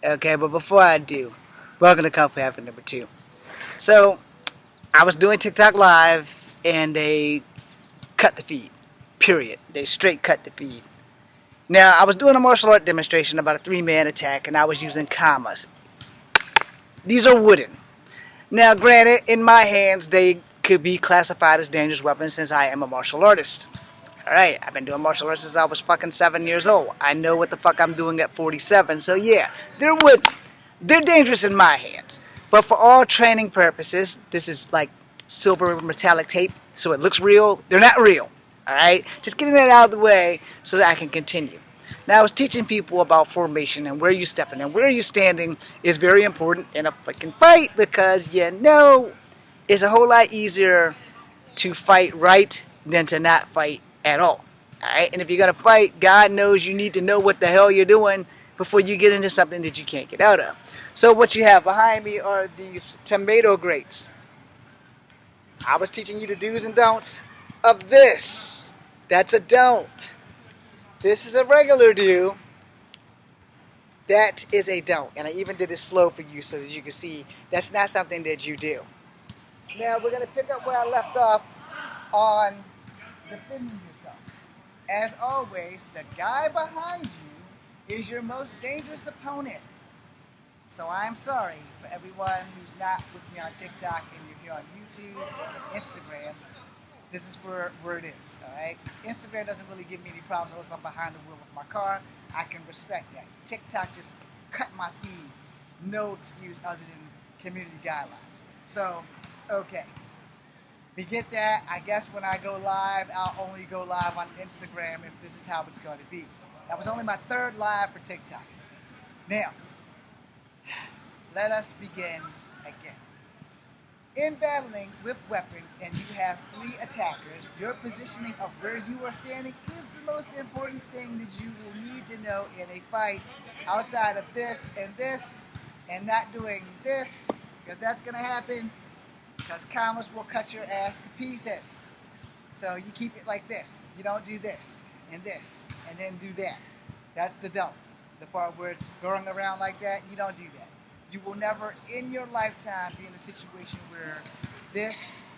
Okay, but before I do, welcome to Kung Fu Half number 2. So, I was doing TikTok live and they cut the feed. Period. They straight cut the feed. Now, I was doing a martial art demonstration about a 3-man attack and I was using kamas. These are wooden. Now, granted, in my hands, they could be classified as dangerous weapons since I am a martial artist. Alright, I've been doing martial arts since I was fucking 7 years old. I know what the fuck I'm doing at 47, so yeah, they're wooden. They're dangerous in my hands. But for all training purposes, this is like silver metallic tape, so it looks real. They're not real. Alright? Just getting that out of the way so that I can continue. Now, I was teaching people about formation and where you stepping and where you standing is very important in a freaking fight because it's a whole lot easier to fight right than to not fight at all. Alright? And if you're gonna fight, God knows you need to know what the hell you're doing before you get into something that you can't get out of. So what you have behind me are these tomato grates. I was teaching you the do's and don'ts of this. That's a don't. This is a regular do. That is a don't. And I even did it slow for you so that you can see that's not something that you do. Now we're going to pick up where I left off on defending yourself. As always, the guy behind you is your most dangerous opponent. So I'm sorry for everyone who's not with me on TikTok and you're here on YouTube, Instagram. This is where it is, alright? Instagram doesn't really give me any problems unless I'm behind the wheel with my car. I can respect that. TikTok just cut my feed. No excuse other than community guidelines. So, okay. We get that. I guess when I go live, I'll only go live on Instagram if this is how it's going to be. That was only my 3rd live for TikTok. Now, let us begin again. In battling with weapons and you have 3 attackers, your positioning of where you are standing is the most important thing that you will need to know in a fight outside of this and not doing this, because that's going to happen because kamas will cut your ass to pieces. So you keep it like this. You don't do this and then do that. That's the don't. The part where it's going around like that, you don't do that. You will never in your lifetime be in a situation where this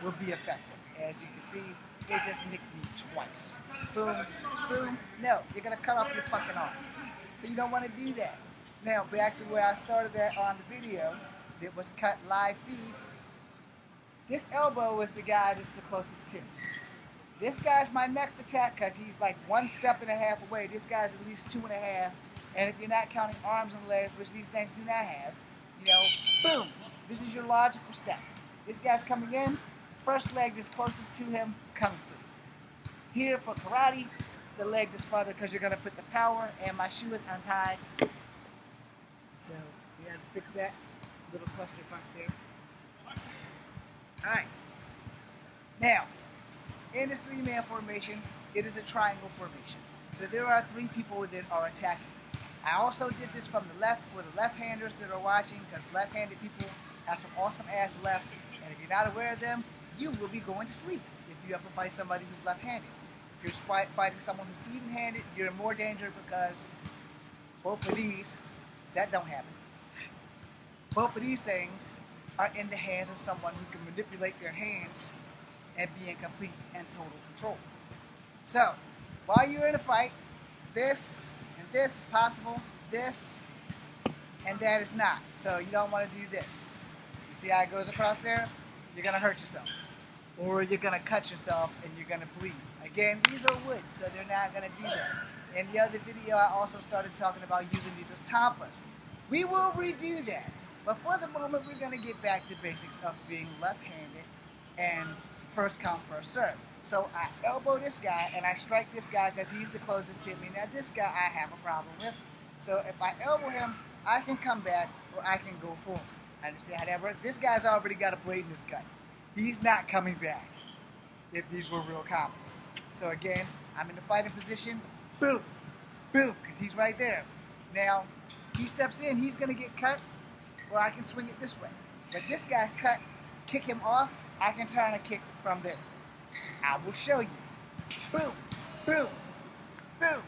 will be effective. As you can see, they just nicked me twice. Boom, boom. No, you're going to cut off your fucking arm. So you don't want to do that. Now, back to where I started at on the video. It was cut live feed. This elbow is the guy that's the closest to me. This guy's my next attack because he's like 1.5 steps away. This guy's at least 2.5. And if you're not counting arms and legs, which these things do not have, boom, this is your logical step. This guy's coming in, first leg that's closest to him, kung fu. Here for karate, the leg that's farther because you're going to put the power, and my shoe is untied. So we have to fix that little clusterfuck there. Alright. Now, in this 3-man formation, it is a triangle formation. So there are 3 people that are attacking. I also did this from the left for the left-handers that are watching, because left-handed people have some awesome-ass lefts, and if you're not aware of them, you will be going to sleep if you ever fight somebody who's left-handed. If you're fighting someone who's even-handed, you're in more danger because both of these, that don't happen. Both of these things are in the hands of someone who can manipulate their hands and be in complete and total control. So, while you're in a fight, this is possible, this and that is not. So you don't want to do this. You see how it goes across there? You're going to hurt yourself. Or you're going to cut yourself and you're going to bleed. Again, these are wood, so they're not going to do that. In the other video, I also started talking about using these as tampas. We will redo that. But for the moment, we're going to get back to basics of being left-handed and first come, first serve. So I elbow this guy and I strike this guy because he's the closest to me. Now this guy I have a problem with. So if I elbow him, I can come back or I can go forward. Understand how that works? This guy's already got a blade in his gut. He's not coming back if these were real kamas. So again, I'm in the fighting position. Boom, boom, because he's right there. Now, he steps in, he's going to get cut, or I can swing it this way. But this guy's cut, kick him off, I can turn a kick from there. I will show you. Boom, boom, boom.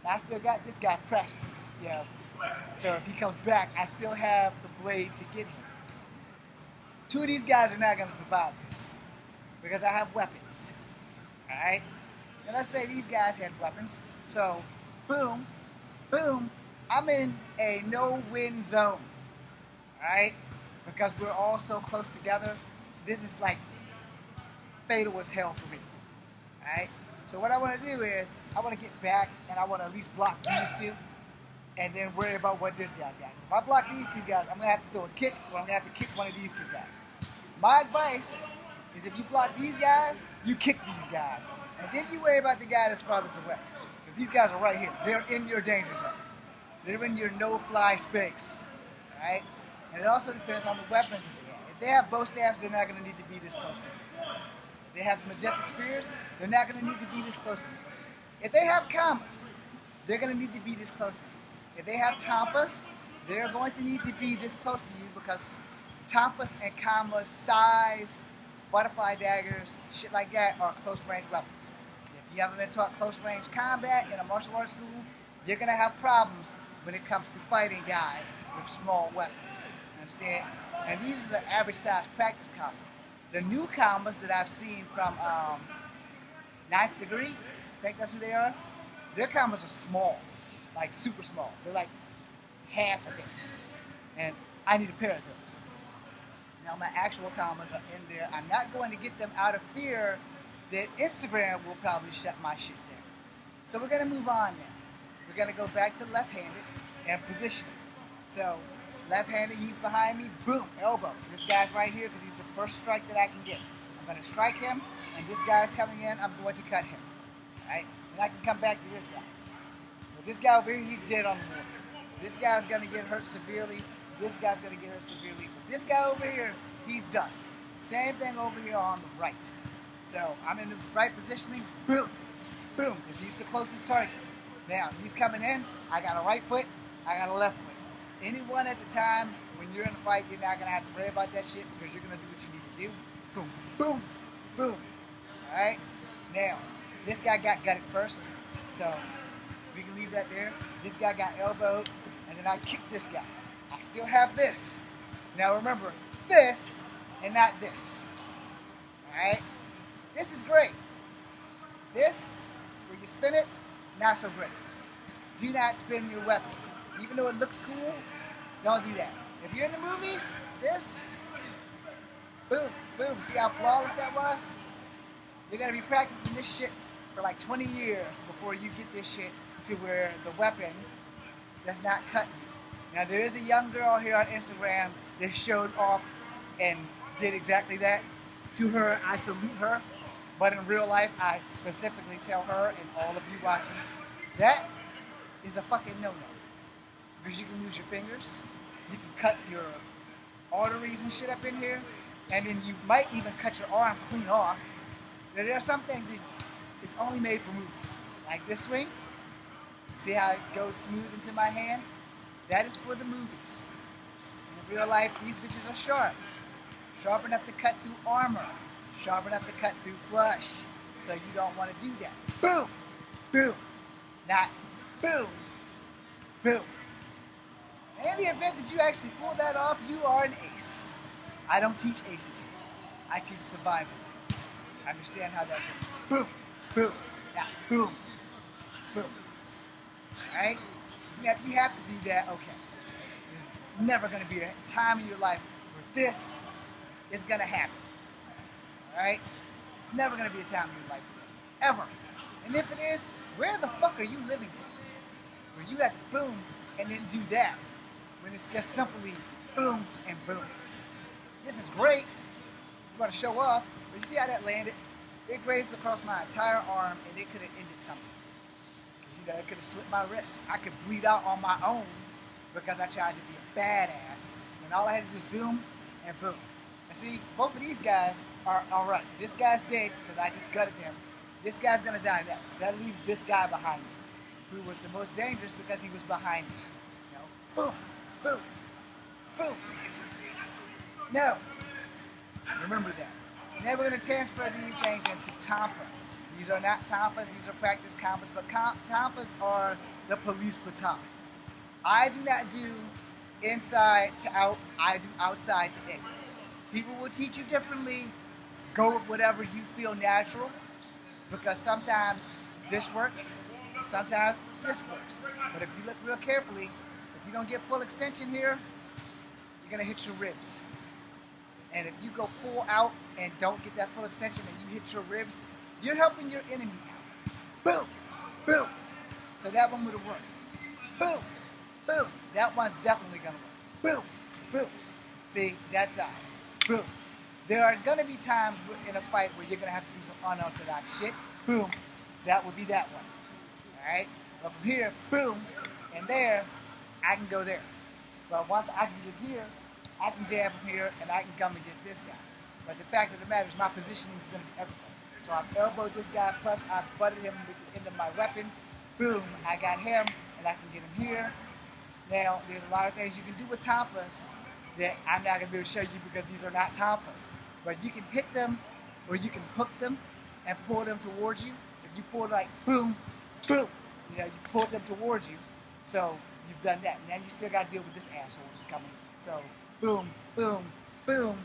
I still got this guy pressed. So if he comes back, I still have the blade to get him. Two of these guys are not going to survive this because I have weapons. Alright? And let's say these guys had weapons. So, boom, boom, I'm in a no-win zone. Alright? Because we're all so close together. This is like fatal as hell for me. Alright? So what I want to do is, I want to get back and I want to at least block these two. And then worry about what this guy's got. If I block these two guys, I'm going to have to throw a kick, or I'm going to have to kick one of these two guys. My advice is if you block these guys, you kick these guys. And then you worry about the guy that's farthest away. Because these guys are right here. They're in your danger zone. They're in your no-fly space. Alright? And it also depends on the weapons that they have. If they have bow staffs, they're not going to need to be this close to you. If they have majestic spears, they're not going to need to be this close to you. If they have commas, they're going to need to be this close to you. If they have tampas, they're going to need to be this close to you because tampas and commas, size, butterfly daggers, shit like that are close range weapons. If you haven't been taught close range combat in a martial arts school, you're going to have problems when it comes to fighting guys with small weapons. Understand? And these are the average size practice commas. The new commas that I've seen from Ninth Degree, I think that's who they are, their commas are small. Like super small. They're like half of this. And I need a pair of those. Now my actual commas are in there. I'm not going to get them out of fear that Instagram will probably shut my shit down. So we're going to move on now. We're going to go back to left-handed and position. So left-handed, he's behind me. Boom, elbow. This guy's right here because he's the first strike that I can get. I'm going to strike him, and this guy's coming in. I'm going to cut him. All right? And I can come back to this guy. This guy over here, he's dead on the board. This guy's going to get hurt severely. This guy's going to get hurt severely. But this guy over here, he's dust. Same thing over here on the right. So I'm in the right positioning. Boom. Boom. Because he's the closest target. Now, he's coming in. I got a right foot. I got a left foot. Anyone at the time, when you're in a fight, you're not going to have to worry about that shit because you're going to do what you need to do. Boom. Boom. Boom. All right? Now, this guy got gutted first. So we can leave that there. This guy got elbowed, and then I kicked this guy. I still have this. Now remember, this and not this. Alright? This is great. This, where you spin it, not so great. Do not spin your weapon. Even though it looks cool, don't do that. If you're in the movies, this, boom, boom. See how flawless that was? You're going to be practicing this shit for like 20 years before you get this shit to where the weapon does not cut you. Now there is a young girl here on Instagram that showed off and did exactly that. To her, I salute her. But in real life, I specifically tell her and all of you watching, that is a fucking no-no. Because you can lose your fingers, you can cut your arteries and shit up in here, and then you might even cut your arm clean off. There are some things that it's only made for movies. Like this swing. See how it goes smooth into my hand? That is for the movies. In real life, these bitches are sharp. Sharp enough to cut through armor. Sharp enough to cut through flesh. So you don't want to do that. Boom! Boom! Not boom! Boom! In the event that you actually pull that off, you are an ace. I don't teach aces here. I teach survival. I understand how that goes. Boom! Boom! Now, boom! Boom! Alright? Now, if you have to do that, okay. There's never going to be a time in your life where this is going to happen. Alright? It's never going to be a time in your life. Ever. And if it is, where the fuck are you living in? Where you have to boom and then do that. When it's just simply boom and boom. This is great. You want to show off. But you see how that landed? It grazed across my entire arm and it could have ended something. You know, it could have slit my wrist. I could bleed out on my own because I tried to be a badass. And all I had to do was boom and boom. And see, both of these guys are alright. This guy's dead because I just gutted him. This guy's going to die next. That leaves this guy behind me, who was the most dangerous because he was behind me. You know? Boom, boom, boom. No. Remember that. Now we're going to transfer these things into tampas. These are not tampas, these are practice combos, but tampas are the police baton. I do not do inside to out, I do outside to in. People will teach you differently. Go with whatever you feel natural, because sometimes this works, sometimes this works. But if you look real carefully, if you don't get full extension here, you're gonna hit your ribs. And if you go full out and don't get that full extension and you hit your ribs, you're helping your enemy out. Boom, boom. So that one would have worked. Boom, boom. That one's definitely gonna work. Boom, boom. See, that side. Boom. There are gonna be times in a fight where you're gonna have to do some unorthodox shit. Boom. That would be that one. Alright? But from here, boom, and there, I can go there. But once I can get here, I can jab from here and I can come and get this guy. But the fact of the matter is my positioning is gonna be everything. So I've elbowed this guy, plus I've butted him with the end of my weapon. Boom, I got him, and I can get him here. Now, there's a lot of things you can do with tonfas that I'm not gonna be able to show you because these are not tonfas. But you can hit them, or you can hook them and pull them towards you. If you pull like boom, boom, you know, you pull them towards you. So you've done that. Now you still gotta deal with this asshole that's coming. So boom, boom, boom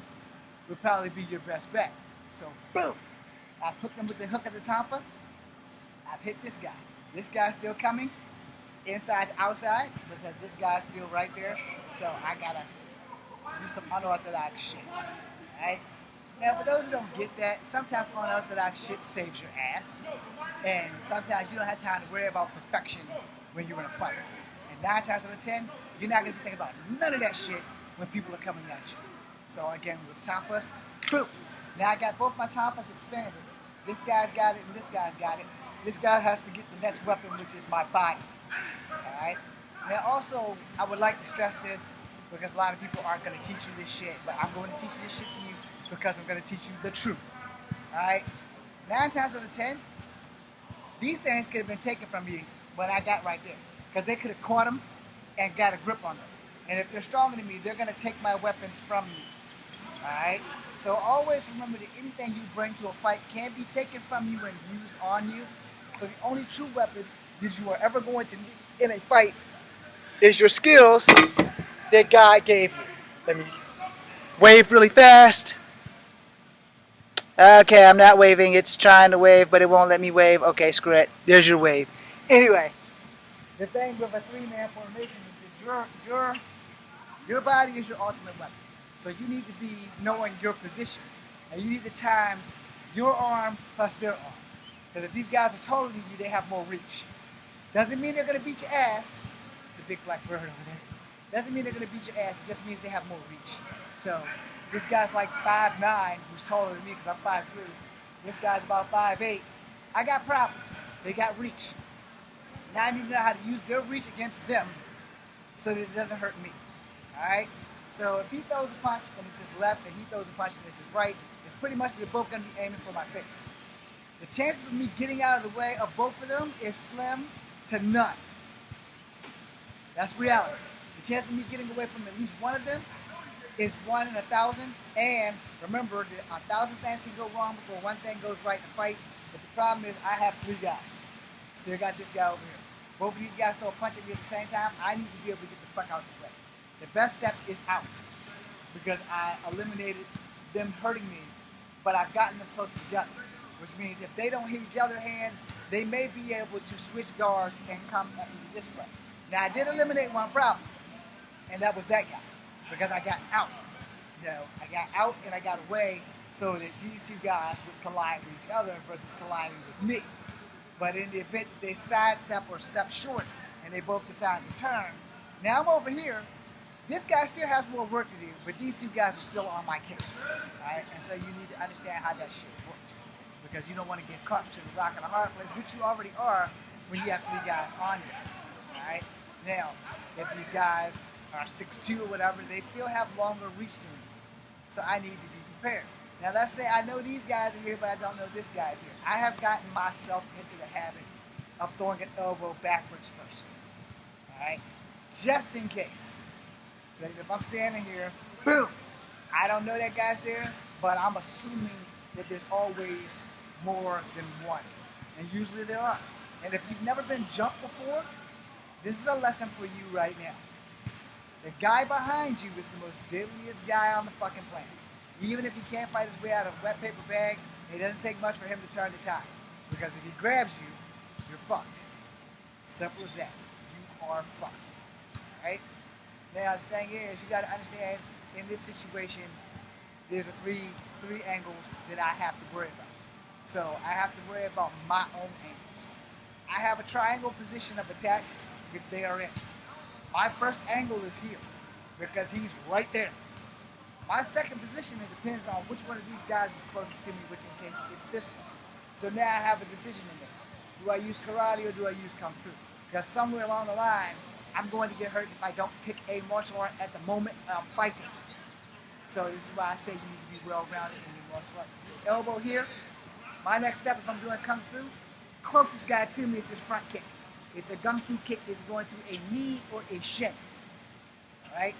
would probably be your best bet. So boom, I've hooked them with the hook of the tonfa. I've hit this guy. This guy's still coming, inside to outside, because this guy's still right there. So I gotta do some unorthodox shit. Alright? Now, for those who don't get that, sometimes unorthodox shit saves your ass. And sometimes you don't have time to worry about perfection when you're in a fight. And 9 times out of 10, you're not going to be thinking about none of that shit when people are coming at you. So again, with tonfas, boom. Now I got both my tonfas expanded. This guy's got it and this guy's got it. This guy has to get the next weapon, which is my body. Alright? Now also, I would like to stress this, because a lot of people aren't going to teach you this shit, but I'm going to teach this shit to you because I'm going to teach you the truth. Alright? 9 times out of 10, these things could have been taken from you when I got right there. Because they could have caught them and got a grip on them. And if they're stronger than me, they're going to take my weapons from me. Alright? So always remember that anything you bring to a fight can be taken from you and used on you. So the only true weapon that you are ever going to need in a fight is your skills that God gave you. Let me wave really fast. Okay, I'm not waving. It's trying to wave, but it won't let me wave. Okay, screw it. There's your wave. Anyway, the thing with a 3-man formation is that your body is your ultimate weapon. So you need to be knowing your position. And you need to times your arm plus their arm. Because if these guys are taller than you, they have more reach. Doesn't mean they're going to beat your ass. It's a big black bird over there. Doesn't mean they're going to beat your ass. It just means they have more reach. So this guy's like 5'9", who's taller than me because I'm 5'3". This guy's about 5'8". I got problems. They got reach. Now I need to know how to use their reach against them so that it doesn't hurt me. Alright? So if he throws a punch and it's his left and he throws a punch and it's his right, it's pretty much they're both going to be aiming for my face. The chances of me getting out of the way of both of them is slim to none. That's reality. The chance of me getting away from at least one of them is 1 in 1,000. And remember that 1,000 things can go wrong before one thing goes right in the fight. But the problem is I have 3 guys. Still got this guy over here. Both of these guys throw a punch at me at the same time. I need to be able to get the fuck out of the way. The best step is out, because I eliminated them hurting me, but I've gotten them close together, which means if they don't hit each other's hands, they may be able to switch guard and come at me this way. Now I did eliminate one problem, and that was that guy, because I got out. You know, I got out and I got away so that these 2 guys would collide with each other versus colliding with me. But in the event that they sidestep or step short and they both decide to turn, now I'm over here. This guy still has more work to do, but these 2 guys are still on my case. Right? And so you need to understand how that shit works. Because you don't want to get caught to the rock and a hard place, which you already are when you have 3 guys on you. Alright? Now, if these guys are 6'2" or whatever, they still have longer reach than me. So I need to be prepared. Now let's say I know these guys are here, but I don't know this guy's here. I have gotten myself into the habit of throwing an elbow backwards first. Alright? Just in case. So if I'm standing here, boom! I don't know that guy's there, but I'm assuming that there's always more than one. And usually there are. And if you've never been jumped before, This is a lesson for you right now. The guy behind you is the most deadliest guy on the fucking planet. Even if he can't fight his way out of a wet paper bag, it doesn't take much for him to turn the tide. Because if he grabs you, you're fucked. Simple as that. You are fucked. Alright? Now the thing is, you gotta understand, in this situation, there's three angles that I have to worry about. So I have to worry about my own angles. I have a triangle position of attack, which they are in. My first angle is here, because he's right there. My second position, it depends on which one of these guys is closest to me, which in case it's this one. So now I have a decision to make. Do I use karate or do I use kung fu? Because somewhere along the line, I'm going to get hurt if I don't pick a martial art at the moment I'm fighting. So this is why I say you need to be well-rounded in your martial arts. This elbow here, my next step if I'm doing kung fu, closest guy to me is this front kick. It's a kung fu kick that's going to a knee or a shin. Alright?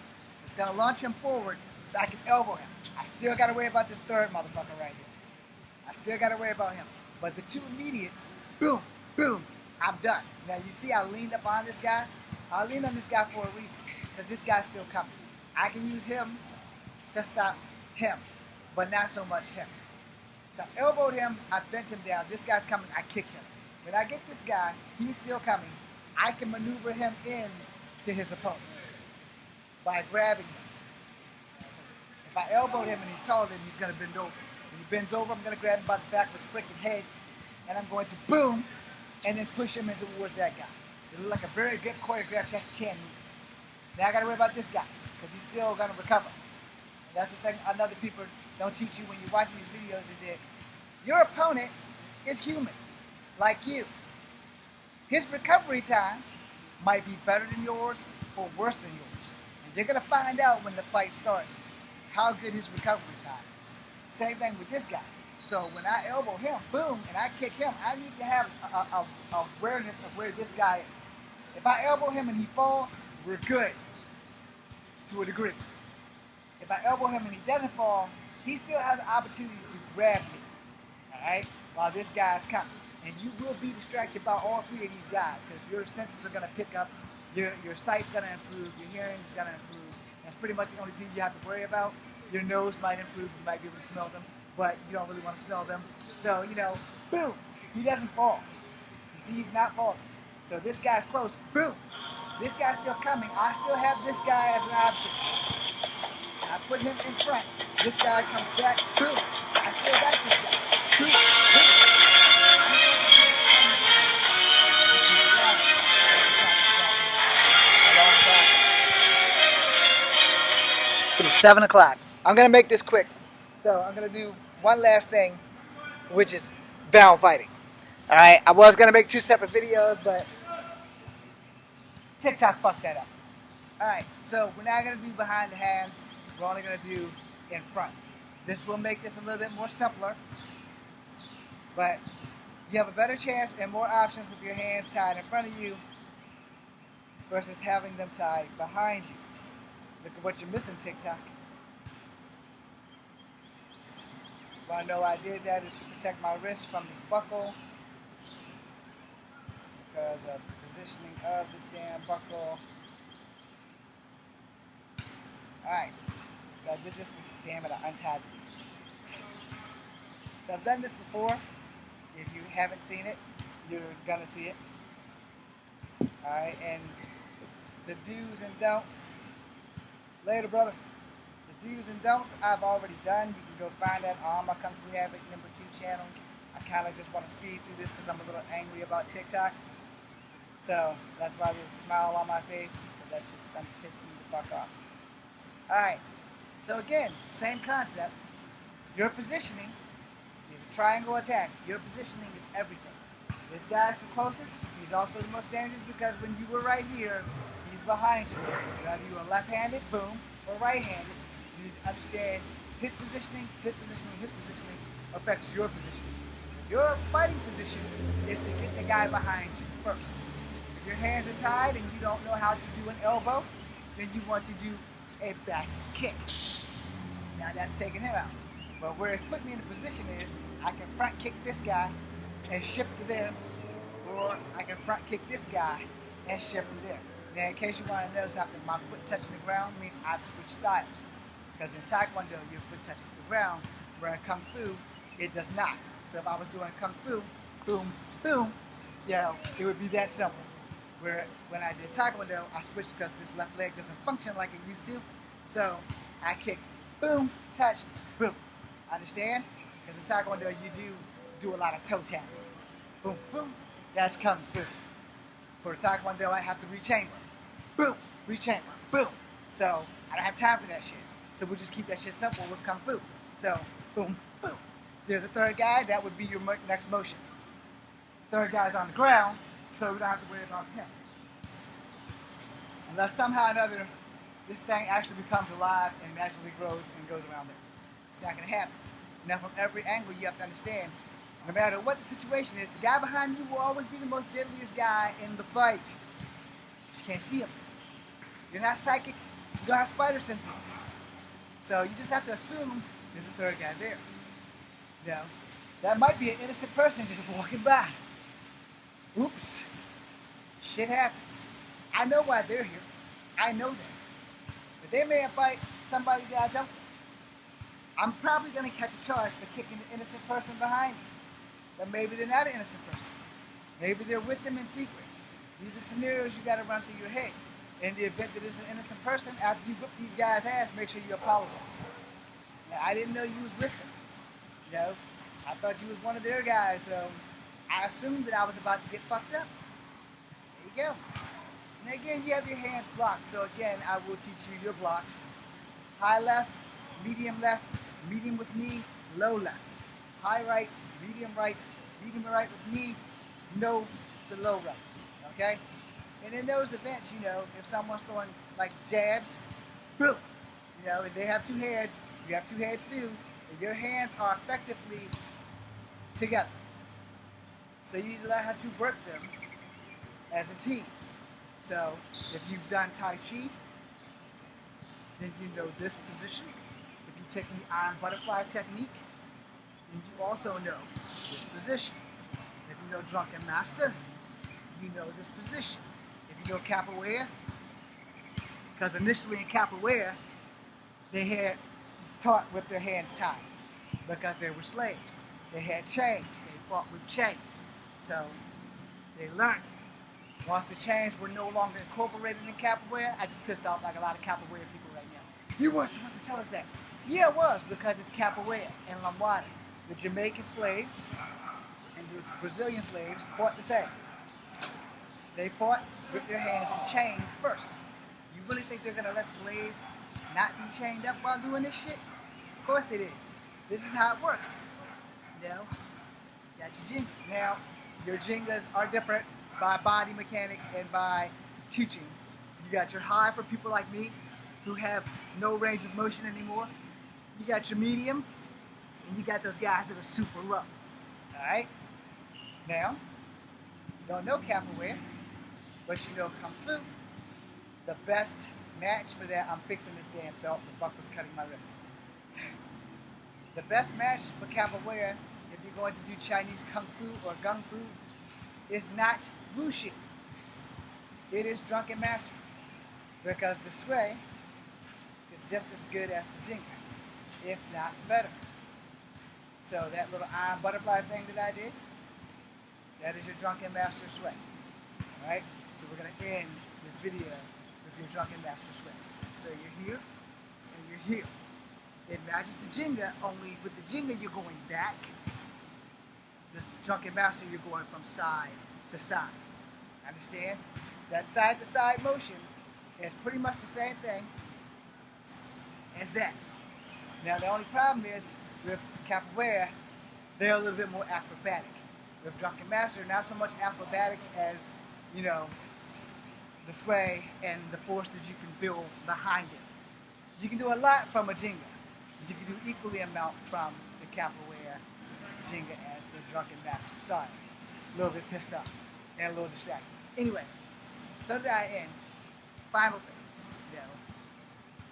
It's going to launch him forward so I can elbow him. I still got to worry about this third motherfucker right here. I still got to worry about him. But the two immediates, boom, boom, I'm done. Now you see I leaned up on this guy? I leaned on this guy for a reason. Because this guy's still coming. I can use him to stop him, but not so much him. So I elbowed him, I bent him down. This guy's coming, I kick him. When I get this guy, he's still coming. I can maneuver him in to his opponent by grabbing him. If I elbowed him and he's taller, then he's going to bend over. When he bends over, I'm going to grab him by the back of his freaking head, and I'm going to boom, and then push him in towards that guy. It looks like a very good choreographed Jackie Chan movie. Now I got to worry about this guy, because he's still going to recover. And that's the thing another people don't teach you when you're watching these videos is that your opponent is human, like you. His recovery time might be better than yours or worse than yours. And you're going to find out when the fight starts how good his recovery time is. Same thing with this guy. So when I elbow him, boom, and I kick him, I need to have a awareness of where this guy is. If I elbow him and he falls, we're good to a degree. If I elbow him and he doesn't fall, he still has an opportunity to grab me, alright, while this guy's coming. And you will be distracted by all three of these guys because your senses are going to pick up, your sight's going to improve, your hearing's going to improve. That's pretty much the only thing you have to worry about. Your nose might improve, you might be able to smell them, but you don't really want to smell them. So, boom, he doesn't fall. You see, he's not falling. So this guy's close, boom. This guy's still coming. I still have this guy as an option. I put him in front. This guy comes back, boom. I still got this guy. Boom, boom. It is 7 o'clock. I'm going to make this quick. So I'm going to do one last thing, which is bound fighting. Alright, I was going to make 2 separate videos, but TikTok fucked that up. Alright, so we're not going to do behind the hands. We're only going to do in front. This will make this a little bit more simpler, but you have a better chance and more options with your hands tied in front of you versus having them tied behind you. Look at what you're missing, TikTok. Why I know I did that is to protect my wrist from this buckle because of the positioning of this damn buckle. Alright, so I did this before. Damn it, I untied it. So I've done this before. If you haven't seen it, you're gonna see it. Alright, and the do's and don'ts. Later, brother. The do's and don'ts I've already done. You can go find that on my Kung Fu Havoc #2 channel. I kind of just want to speed through this because I'm a little angry about TikTok. So that's why there's a smile on my face, because that's just going to piss me the fuck off. Alright, so again, same concept. Your positioning is a triangle attack. Your positioning is everything. This guy's the closest. He's also the most dangerous because when you were right here, he's behind you. Whether you are left-handed, boom, or right-handed, you need to understand his positioning affects your positioning. Your fighting position is to get the guy behind you first. If your hands are tied and you don't know how to do an elbow, then you want to do a back kick. Now that's taking him out. But where it's putting me in a position is I can front kick this guy and shift to them, or I can front kick this guy and shift from there. Now, in case you want to know something, my foot touching the ground means I've switched styles. Because in Taekwondo, your foot touches the ground, where in Kung Fu, it does not. So if I was doing Kung Fu, boom, boom, it would be that simple. Where when I did Taekwondo, I switched because this left leg doesn't function like it used to. So I kicked, boom, touched, boom. Understand? Because in Taekwondo, you do a lot of toe tapping. Boom, boom. That's Kung Fu. For Taekwondo, I have to rechamber. Boom, rechamber, boom. So I don't have time for that shit. So we'll just keep that shit simple with Kung Fu. So boom, boom. There's a third guy, that would be your next motion. Third guy's on the ground, so we don't have to worry about him. Unless somehow or another, this thing actually becomes alive and naturally grows and goes around there. It's not going to happen. Now, from every angle, you have to understand, no matter what the situation is, the guy behind you will always be the most deadliest guy in the fight. You can't see him. You're not psychic. You don't have spider senses. So you just have to assume there's a third guy there. You know, that might be an innocent person just walking by. Oops. Shit happens. I know why they're here. I know that. But they may fight somebody that I don't. I'm probably going to catch a charge for kicking the innocent person behind me. But maybe they're not an innocent person. Maybe they're with them in secret. These are scenarios you got to run through your head. In the event that it's an innocent person, after you whip these guys' ass, make sure you apologize. Now, I didn't know you was with them. You know, I thought you was one of their guys, so I assumed that I was about to get fucked up. There you go. And again, you have your hands blocked. So again, I will teach you your blocks. High left, medium with knee, low left. High right, medium right with knee, no to low right. Okay? And in those events, you know, if someone's throwing like jabs, boom. You know, if they have two heads, you have two heads too, and your hands are effectively together. So you need to learn how to work them as a team. So if you've done Tai Chi, then you know this position. If you take the iron butterfly technique, then you also know this position. If you know Drunken Master, you know this position. If you know Capoeira, because initially in Capoeira, they had taught with their hands tied because they were slaves. They had chains. They fought with chains. So they learned. Once the chains were no longer incorporated in Capoeira, I just pissed off like a lot of Capoeira people right now. You weren't supposed to tell us that. Yeah, it was, because it's Capoeira and Lambada. The Jamaican slaves and the Brazilian slaves fought the same. They fought with their hands in chains first. You really think they're going to let slaves not be chained up while doing this shit? Of course they did. This is how it works. You know? You got your Jenga. Now, your Jengas are different by body mechanics and by teaching. You got your high for people like me who have no range of motion anymore. You got your medium, and you got those guys that are super low. Alright? Now, you don't know Capoeira, but you know Kung Fu. The best match for that, I'm fixing this damn belt, the buckle's cutting my wrist. The best match for Capoeira, if you're going to do Chinese Kung Fu or Gung Fu, is not Wushu. It is Drunken Master. Because the sway is just as good as the Jenga, if not better. So that little iron butterfly thing that I did, that is your Drunken Master sway. Alright? So we're going to end this video with your Drunken Master sway. So you're here, and you're here. It matches the Jenga, only with the Jenga you're going back. This Drunken Master, you're going from side to side. Understand? That side to side motion is pretty much the same thing as that. Now the only problem is with Capoeira, they're a little bit more acrobatic. With Drunken Master, not so much acrobatics as, you know, the sway and the force that you can build behind it. You can do a lot from a Jenga. You can do equally amount from the Capoeira Jenga as the Drunken Master. Sorry, a little bit pissed off and a little distracted. Anyway, so that I end. Final thing, you know,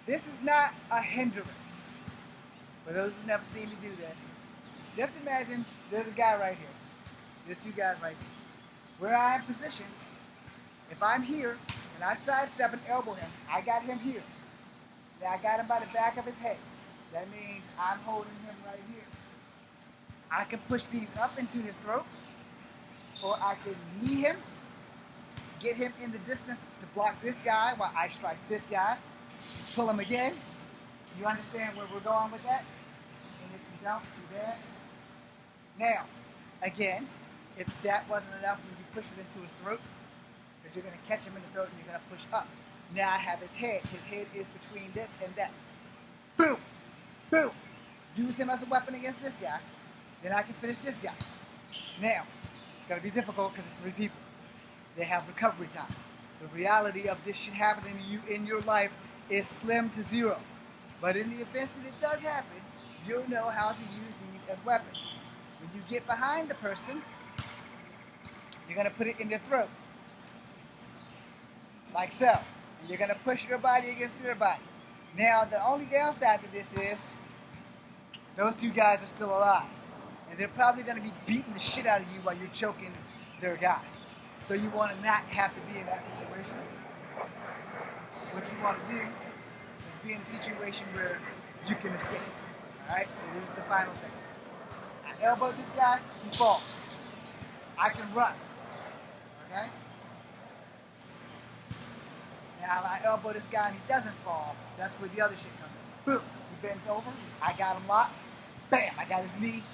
this is not a hindrance. For those who've never seen me do this, just imagine there's a guy right here. There's two guys right here. Where I am positioned If I'm here and I sidestep and elbow him, I got him here. Now I got him by the back of his head. That means I'm holding him right here. I can push these up into his throat, or I can knee him, get him in the distance to block this guy while I strike this guy, pull him again. You understand where we're going with that? And if you don't, do that. Now, again, if that wasn't enough, you push it into his throat, because you're going to catch him in the throat and you're going to push up. Now I have his head. His head is between this and that. Boom! Boom! Use him as a weapon against this guy. Then I can finish this guy. Now, it's going to be difficult because it's 3 people. They have recovery time. The reality of this shit happening to you in your life is slim to zero. But in the event that it does happen, you'll know how to use these as weapons. When you get behind the person, you're going to put it in their throat. Like so. And you're going to push your body against their body. Now, the only downside to this is those 2 guys are still alive. And they're probably going to be beating the shit out of you while you're choking their guy. So you want to not have to be in that situation. What you want to do is be in a situation where you can escape. Alright? So this is the final thing. I elbow this guy, he falls. I can run. Okay? Now if I elbow this guy and he doesn't fall, that's where the other shit comes in. Boom! He bends over, I got him locked. Bam! I got his knee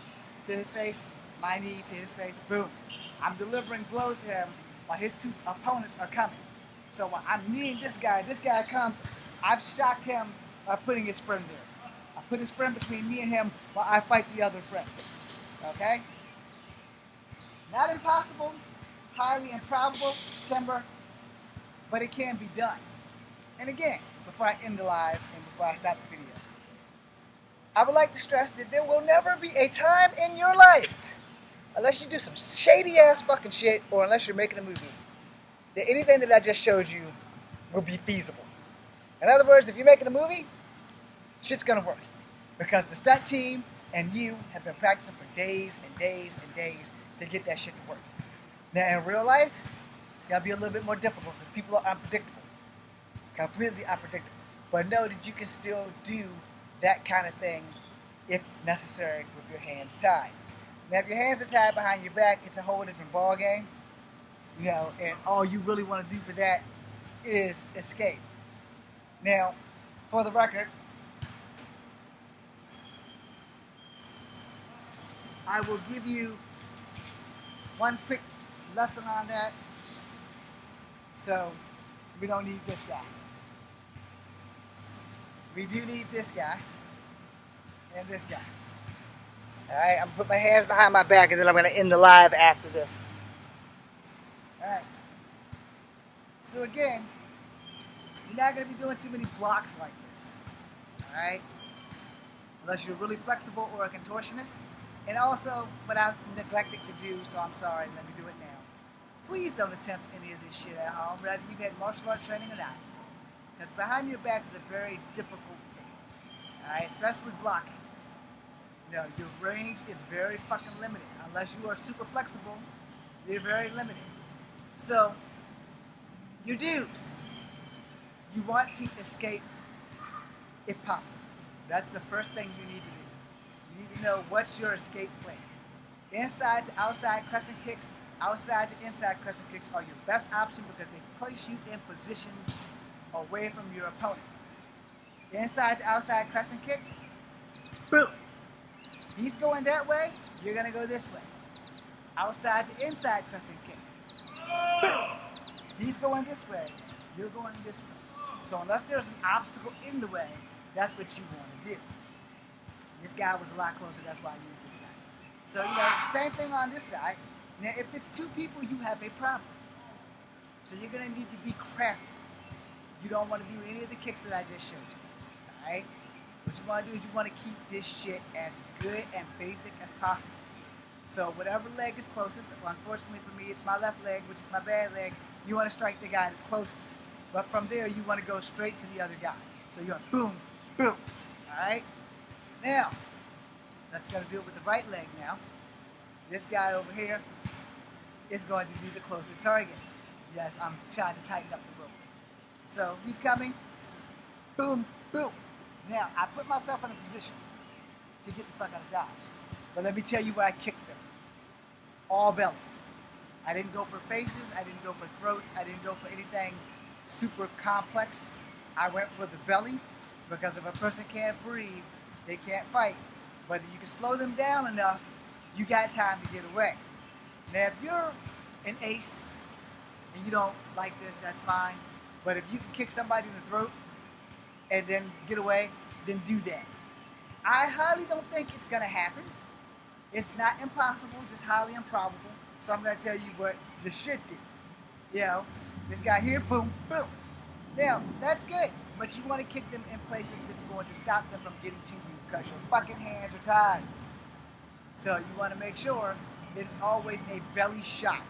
to his face, my knee to his face, boom. I'm delivering blows to him while his 2 opponents are coming. So while I'm kneeing this guy comes, I've shocked him by putting his friend there. I put his friend between me and him while I fight the other friend. Okay? Not impossible, highly improbable, Timber, but it can be done. And again, before I end the live and before I stop the video, I would like to stress that there will never be a time in your life, unless you do some shady ass fucking shit, or unless you're making a movie, that anything that I just showed you will be feasible. In other words, if you're making a movie, shit's gonna work. Because the stunt team and you have been practicing for days and days and days to get that shit to work. Now in real life, it's gonna be a little bit more difficult because people are unpredictable. Completely unpredictable. But know that you can still do that kind of thing if necessary with your hands tied. Now if your hands are tied behind your back, it's a whole different ball game. You know, and all you really want to do for that is escape. Now, for the record, I will give you one quick lesson on that. So, we don't need this guy. We do need this guy and this guy. Alright, I'm going to put my hands behind my back and then I'm going to end the live after this. Alright. So again, you're not going to be doing too many blocks like this. Alright? Unless you're really flexible or a contortionist. And also, what I've neglected to do, so I'm sorry, let me do it now. Please don't attempt any of this shit at home, whether you've had martial art training or not. Because behind your back is a very difficult thing. Alright? Especially blocking. You know, your range is very fucking limited. Unless you are super flexible, you're very limited. So, your dudes, you want to escape if possible. That's the first thing you need to do. You need to know what's your escape plan. Inside to outside crescent kicks, outside to inside crescent kicks are your best option because they place you in positions away from your opponent. Inside to outside crescent kick, boom. He's going that way, you're going to go this way. Outside to inside crescent kick. Boom. He's going this way, you're going this way. So unless there's an obstacle in the way, that's what you want to do. This guy was a lot closer, that's why I used this guy. So, you know, same thing on this side. Now, if it's 2 people, you have a problem. So you're going to need to be crafty. You don't want to do any of the kicks that I just showed you. Alright? What you want to do is you want to keep this shit as good and basic as possible. So whatever leg is closest, unfortunately for me, it's my left leg, which is my bad leg. You want to strike the guy that's closest. But from there, you want to go straight to the other guy. So you're boom, boom. Alright? Now, let's go do it with the right leg now. This guy over here is going to be the closer target. Yes, I'm trying to tighten up the rope. So he's coming. Boom, boom. Now, I put myself in a position to get the fuck out of Dodge. But let me tell you where I kicked them. All belly. I didn't go for faces. I didn't go for throats. I didn't go for anything super complex. I went for the belly because if a person can't breathe, they can't fight. But if you can slow them down enough, you got time to get away. Now, if you're an ace and you don't like this, that's fine. But if you can kick somebody in the throat and then get away, then do that. I highly don't think it's going to happen. It's not impossible, just highly improbable. So I'm going to tell you what the shit did. You know, this guy here, boom, boom. Now, that's good, but you want to kick them in places that's going to stop them from getting to you because your fucking hands are tied. So you want to make sure it's always a belly shot.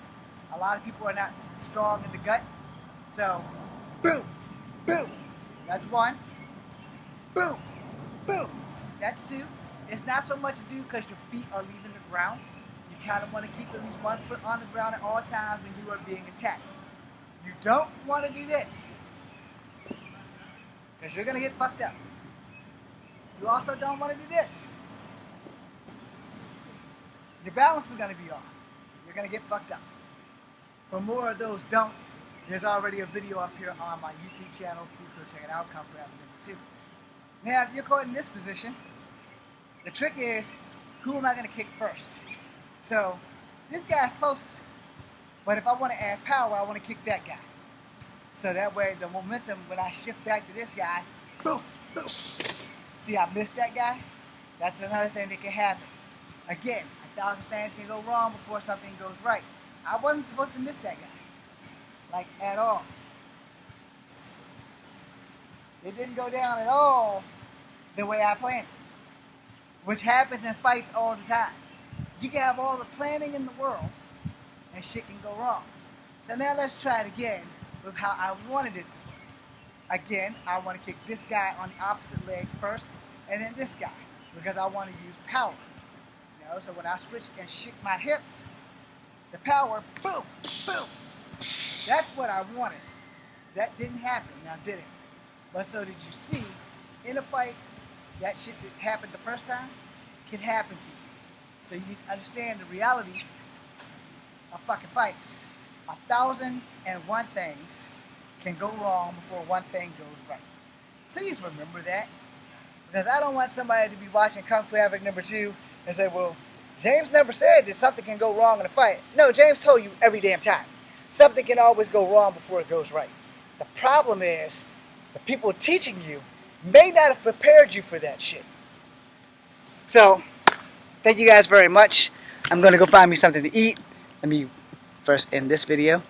A lot of people are not strong in the gut. So, boom, boom. That's one. Boom, boom. That's two. It's not so much to do because your feet are leaving the ground. You kind of want to keep at least 1 foot on the ground at all times when you are being attacked. You don't want to do this because you're going to get fucked up. You also don't want to do this. Your balance is going to be off. You're going to get fucked up. For more of those don'ts, there's already a video up here on my YouTube channel. Please go check it out. Kung Fu Africa 2. Now, if you're caught in this position, the trick is, who am I going to kick first? So, this guy's closest. But if I want to add power, I want to kick that guy. So that way, the momentum, when I shift back to this guy, boom, boom. See, I missed that guy? That's another thing that can happen. Again, 1,000 things can go wrong before something goes right. I wasn't supposed to miss that guy. Like, at all. It didn't go down at all the way I planned it. Which happens in fights all the time. You can have all the planning in the world, and shit can go wrong. So now let's try it again with how I wanted it to work. Again, I want to kick this guy on the opposite leg first, and then this guy, because I want to use power. You know, so when I switch and shake my hips, the power, boom, boom. That's what I wanted. That didn't happen, now did it? But so did you see, in a fight, that shit that happened the first time can happen to you. So you need to understand the reality of fucking fight. 1,001 things can go wrong before one thing goes right. Please remember that. Because I don't want somebody to be watching Kung Fu Havoc #2 and say, well, James never said that something can go wrong in a fight. No, James told you every damn time. Something can always go wrong before it goes right. The problem is, the people teaching you may not have prepared you for that shit. So, thank you guys very much. I'm going to go find me something to eat. Let me first end this video.